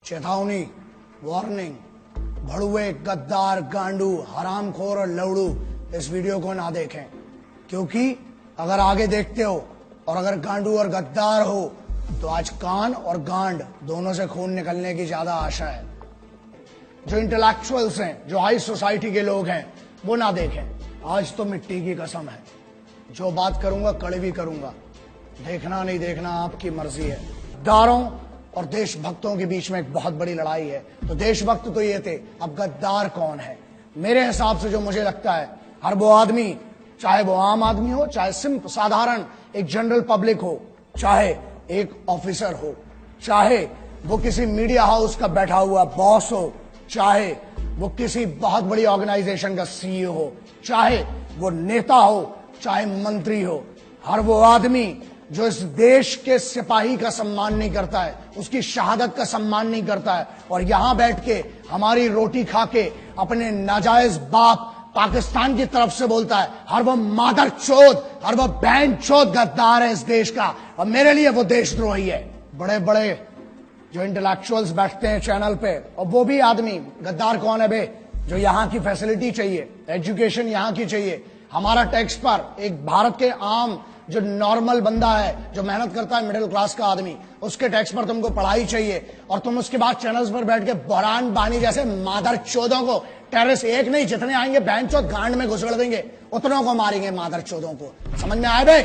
चेतावनी, वार्निंग, भड़ुए, गद्दार, गांडू, हरामखोर और लवड़ू इस वीडियो को ना देखें, क्योंकि अगर आगे देखते हो और अगर गांडू और गद्दार हो तो आज कान और गांड दोनों से खून निकलने की ज्यादा आशा है। जो इंटेलेक्चुअल्स हैं, जो हाई सोसाइटी के लोग हैं, वो ना देखें। आज तो मिट्टी की कसम है, जो बात करूंगा कड़वी करूंगा, देखना नहीं देखना आपकी मर्जी है। गद्दारों और देशभक्तों के बीच में एक बहुत बड़ी लड़ाई है। तो देशभक्त तो ये थे, अब गद्दार कौन है? मेरे हिसाब से जो मुझे लगता है, हर वो आदमी, चाहे वो आम आदमी हो, चाहे सिंपल साधारण एक जनरल पब्लिक हो, चाहे एक ऑफिसर हो, चाहे वो किसी मीडिया हाउस का बैठा हुआ बॉस हो, चाहे वो किसी बहुत बड़ी ऑर्गेनाइजेशन का सीईओ हो, चाहे वो नेता हो, चाहे मंत्री हो, हर वो आदमी जो इस देश के सिपाही का सम्मान नहीं करता है, उसकी शहादत का सम्मान नहीं करता है, और यहां बैठ के हमारी रोटी खा के अपने नाजायज बाप पाकिस्तान की तरफ से बोलता है, हर वो मादर चोद, हर वो बहन चोद गद्दार है इस देश का, और मेरे लिए वो देशद्रोही है। बड़े बड़े जो इंटेलेक्चुअल्स बैठते हैं चैनल पे, और वो भी आदमी, गद्दार कौन है बे? जो यहाँ की फैसिलिटी चाहिए, एजुकेशन यहाँ की चाहिए, हमारा टैक्स पर एक भारत के आम जो नॉर्मल बंदा है, जो मेहनत करता है, मिडिल क्लास का आदमी, उसके टैक्स पर तुमको पढ़ाई चाहिए, और तुम उसके बाद चैनल्स पर बैठ के बहरान बानी जैसे मादर चोदों को, टेररिस्ट एक नहीं जितने आएंगे बहन चोद गांड में घुसड़ देंगे, उतनों को मारेंगे मादर चोदों को। समझ में आए भाई?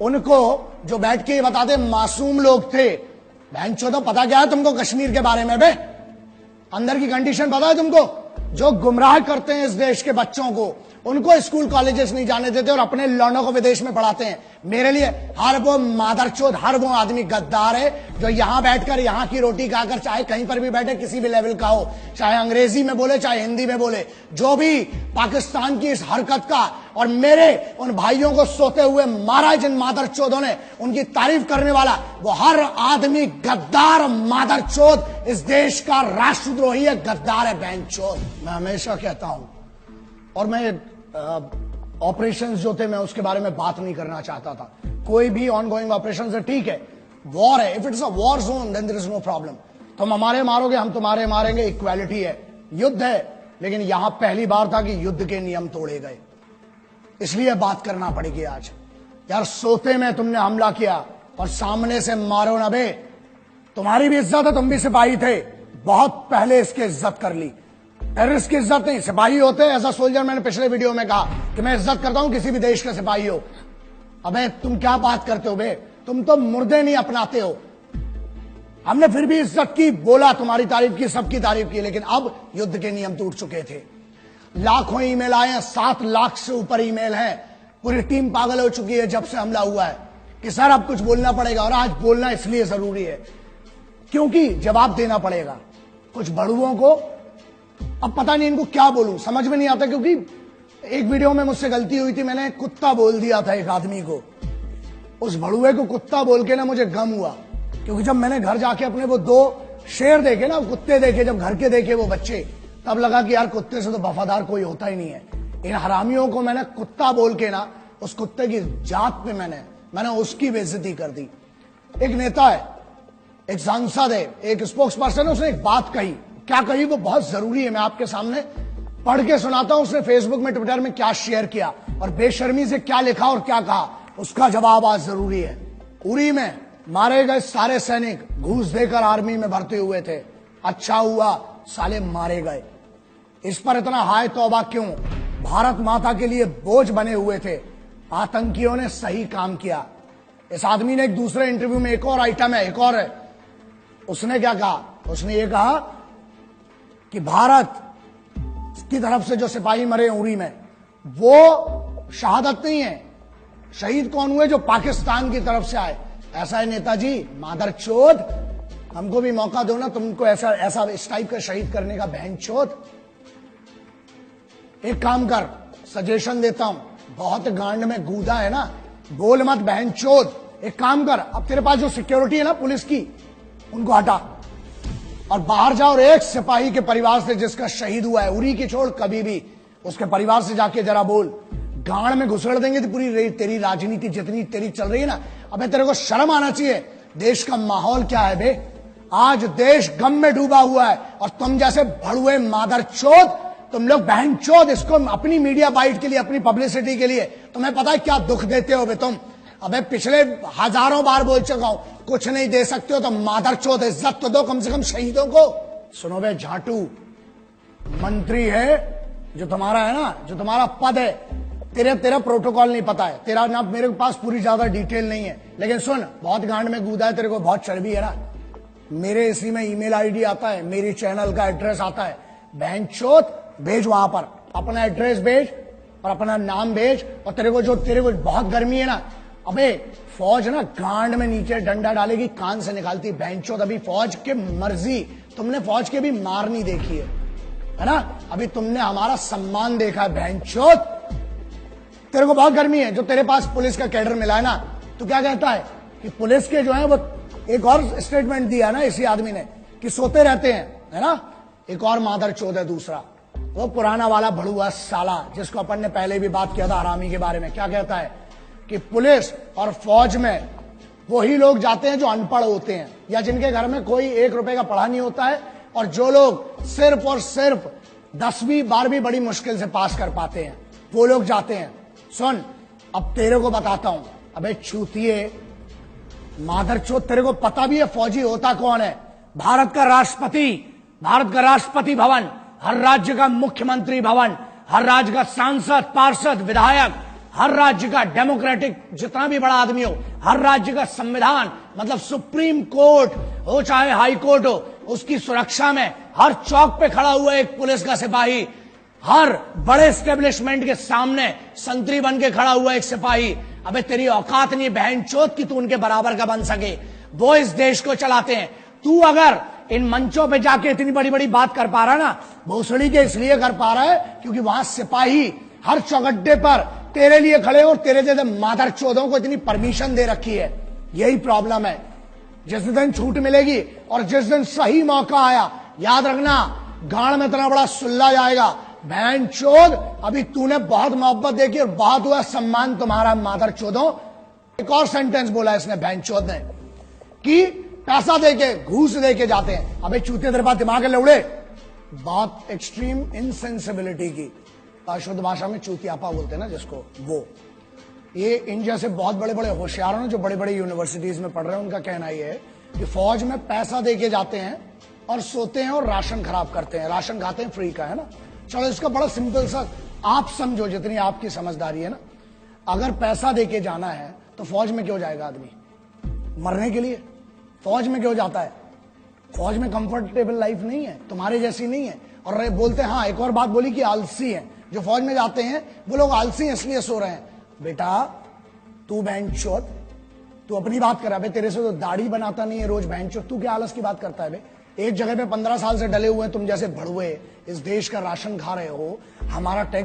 उनको जो बैठ के बताते मासूम लोग थे, बहन चोदों पता क्या है तुमको कश्मीर के बारे में? बे अंदर की कंडीशन पता है तुमको? जो गुमराह करते हैं इस देश के बच्चों को, उनको स्कूल कॉलेजेस नहीं जाने देते और अपने लौंडों को विदेश में पढ़ाते हैं। मेरे लिए हर वो मादरचोद, हर वो आदमी गद्दार है जो यहां बैठकर यहाँ की रोटी खाकर, चाहे कहीं पर भी बैठे, किसी भी लेवल का हो, चाहे अंग्रेजी में बोले चाहे हिंदी में बोले, जो भी पाकिस्तान की इस हरकत का और मेरे उन भाइयों को सोते हुए मारा जिन मादरचोदों ने, उनकी तारीफ करने वाला वो हर आदमी गद्दार, मादरचोद, इस देश का राष्ट्रद्रोही है, गद्दार है, बहनचोद। मैं हमेशा कहता हूं, और मैं ऑपरेशंस जो थे मैं उसके बारे में बात नहीं करना चाहता था। कोई भी ऑनगोइंग ऑपरेशन है, ठीक है, वॉर है, if it is a war zone then there is no problem. तुम हमारे मारोगे, हम तुम्हारे मारेंगे, इक्वालिटी है, युद्ध है। लेकिन यहां पहली बार था कि युद्ध के नियम तोड़े गए, इसलिए बात करना पड़ेगी आज। यार सोते में तुमने हमला किया और सामने से मारो ना बे। तुम्हारी भी इज्जत है, तुम भी सिपाही थे, बहुत पहले इसकी इज्जत कर ली। टेररिस्ट की इज्जत नहीं, सिपाही होते हैं। एज अ सोल्जर मैंने पिछले वीडियो में कहा कि मैं इज्जत करता हूं किसी भी देश का सिपाही हो। अबे तुम क्या बात करते हो बे? तुम तो मुर्दे नहीं अपनाते हो। हमने फिर भी इज्जत की, बोला, तुम्हारी तारीफ की, सबकी तारीफ की, लेकिन अब युद्ध के नियम टूट चुके थे। लाखों ईमेल आए हैं, 7 लाख से ऊपर ईमेल हैं। पूरी टीम पागल हो चुकी है जब से हमला हुआ है कि सर अब कुछ बोलना पड़ेगा, और आज बोलना इसलिए जरूरी है क्योंकि जवाब देना पड़ेगा। कुछ बड़ुओं को अब पता नहीं इनको क्या बोलूं, समझ में नहीं आता, क्योंकि एक वीडियो में मुझसे गलती हुई थी, मैंने कुत्ता बोल दिया था एक आदमी को। उस भड़ुए को कुत्ता बोल के ना मुझे गम हुआ, क्योंकि जब मैंने घर जाके अपने वो 2 शेर देखे ना, कुत्ते देखे, जब घर के देखे वो बच्चे, तब लगा कि यार कुत्ते से तो वफादार कोई होता ही नहीं है। इन हरामियों को मैंने कुत्ता बोल के ना, उस कुत्ते की जात पे मैंने उसकी बेइज्जती कर दी। एक नेता है, एक सांसद है, एक स्पोक्स पर्सन है, उसने एक बात कही। क्या कही वो बहुत जरूरी है, मैं आपके सामने पढ़ के सुनाता हूं। उसने फेसबुक में, ट्विटर में क्या शेयर किया और बेशर्मी से क्या लिखा और क्या कहा, उसका जवाब आज जरूरी है। उरी में मारे गए सारे सैनिक घूस देकर आर्मी में भर्ती हुए थे, अच्छा हुआ साले मारे गए। इस पर इतना हाय तौबा क्यों? भारत माता के लिए बोझ बने हुए थे, आतंकियों ने सही काम किया। इस आदमी ने एक दूसरे इंटरव्यू में, एक और आइटम है, एक और है, उसने क्या कहा? उसने ये कहा कि भारत की तरफ से जो सिपाही मरे उरी में, वो शहादत नहीं है। शहीद कौन हुए? जो पाकिस्तान की तरफ से आए। ऐसा है नेताजी, मादरचोद, हमको भी मौका दो ना, तुमको ऐसा इस टाइप का शहीद करने का, बहनचोद। एक काम कर, सजेशन देता हूं, बहुत गांड में गूदा है ना, बोल मत बहनचोद। एक काम कर, अब तेरे पास जो सिक्योरिटी है ना पुलिस की, उनको हटा और बाहर जाओ, और एक सिपाही के परिवार से जिसका शहीद हुआ है, उरी की छोड़, कभी भी उसके परिवार से जाके जरा बोल। गांड में घुसड़ देंगे तो पूरी तेरी राजनीति जितनी तेरी चल रही है ना। अबे तेरे को शर्म आना चाहिए। देश का माहौल क्या है बे? आज देश गम में डूबा हुआ है और तुम जैसे भड़ुए मादरचोद, तुम लोग बहनचोद इसको अपनी मीडिया बाइट के लिए, अपनी पब्लिसिटी के लिए, तुम्हें पता है क्या दुख देते हो बे तुम। अबे पिछले हजारों बार बोल चुका हूं, कुछ नहीं दे सकते हो तो मादरचोद इज्जत तो दो कम से कम शहीदों को। सुनो बे झाटू, मंत्री है जो तुम्हारा है ना, जो तुम्हारा पद है, तेरा प्रोटोकॉल नहीं पता है, तेरा ना मेरे पास पूरी ज्यादा डिटेल नहीं है, लेकिन सुन, बहुत गांड में कूदा है, तेरे को बहुत चर्बी है ना। मेरे इसी में ईमेल आईडी आता है, मेरी चैनल का एड्रेस आता है, बहनचोद भेज, वहां पर अपना एड्रेस भेज और अपना नाम भेज। और तेरे को बहुत गर्मी है ना, अबे फौज ना गांड में नीचे डंडा डालेगी, कान से निकालती बहनचोद। अभी फौज के मर्जी, तुमने फौज के भी मार नहीं देखी है ना, अभी तुमने हमारा सम्मान देखा है बहनचोद। तेरे को बहुत गर्मी है, जो तेरे पास पुलिस का कैडर मिला है ना, तो क्या कहता है कि पुलिस के जो है वो, एक और स्टेटमेंट दिया ना इसी आदमी ने कि सोते रहते हैं, है ना। एक और मादरचोद है दूसरा, वो पुराना वाला भड़ुआ साला जिसको अपन ने पहले भी बात किया था हरामी के बारे में। क्या कहता है कि पुलिस और फौज में वही लोग जाते हैं जो अनपढ़ होते हैं या जिनके घर में कोई 1 रुपए का पढ़ा नहीं होता है, और जो लोग सिर्फ और सिर्फ 10वीं 12वीं बड़ी मुश्किल से पास कर पाते हैं, वो लोग जाते हैं। सुन, अब तेरे को बताता हूं, अबे चूतिए मादरचोद, तेरे को पता भी है फौजी होता कौन है? भारत का राष्ट्रपति भवन, हर राज्य का मुख्यमंत्री भवन, हर राज्य का सांसद, पार्षद, विधायक, हर राज्य का डेमोक्रेटिक जितना भी बड़ा आदमी हो, हर राज्य का संविधान, मतलब सुप्रीम कोर्ट हो चाहे हाई कोर्ट हो, उसकी सुरक्षा में हर चौक पे खड़ा हुआ एक पुलिस का सिपाही, हर बड़े एस्टेब्लिशमेंट के सामने संतरी बन के खड़ा हुआ एक सिपाही। अबे तेरी औकात नहीं बहनचोद कि तू उनके बराबर का बन सके। वो इस देश को चलाते हैं। तू अगर इन मंचों पे जाके इतनी बड़ी बड़ी बात कर पा रहा है ना, भोसड़ी के इसलिए कर पा रहा है क्योंकि वहां सिपाही हर चौगड्डे पर तेरे लिए खड़े और तेरे जैसे मादरचोदों को इतनी परमिशन दे रखी है। यही प्रॉब्लम है। जिस दिन छूट मिलेगी और जिस दिन सही मौका आया, याद रखना गांड में इतना बड़ा सुल्ला जाएगा। बहनचोद, अभी तूने बहुत मोहब्बत देखी और बहुत हुआ सम्मान तुम्हारा मादरचोदों। एक और सेंटेंस बोला इसने बहनचोद ने कि पैसा देके, घूस देके जाते हैं। अबे चूते तेरे पास दिमाग है लौड़े? बात एक्सट्रीम इनसेंसिबिलिटी की, शुद्ध भाषा में चूतियापा बोलते हैं ना जिसको, वो ये इन जैसे बहुत बड़े बड़े होशियारों ने जो बड़े बड़े यूनिवर्सिटीज में पढ़ रहे हैं, उनका कहना ये है कि फौज में पैसा देके जाते हैं और सोते हैं और राशन खराब करते हैं, राशन खाते हैं फ्री का, है ना। चलो इसका बड़ा सिंपल सा आप समझो, जितनी आपकी समझदारी है ना, अगर पैसा देके जाना है तो फौज में क्यों जाएगा आदमी? मरने के लिए फौज में क्यों जाता है? फौज में कंफर्टेबल लाइफ नहीं है, तुम्हारे जैसी नहीं है। और बोलते हैं, हाँ एक और बात बोली कि आलसी है जो फौज में जाते हैं, वो लोग आलसी हैं इसलिए सो रहे हैं। बेटा तू बहनचोद, तू अपनी बात कर रहा है, तेरे से तो दाढ़ी बनाता नहीं है रोज बहनचोद, तू क्या आलस की बात करता है बे? एक जगह पे 15 साल से डले हुए तुम जैसे भड़ुए इस देश का राशन खा रहे हो, हमारा टैक्स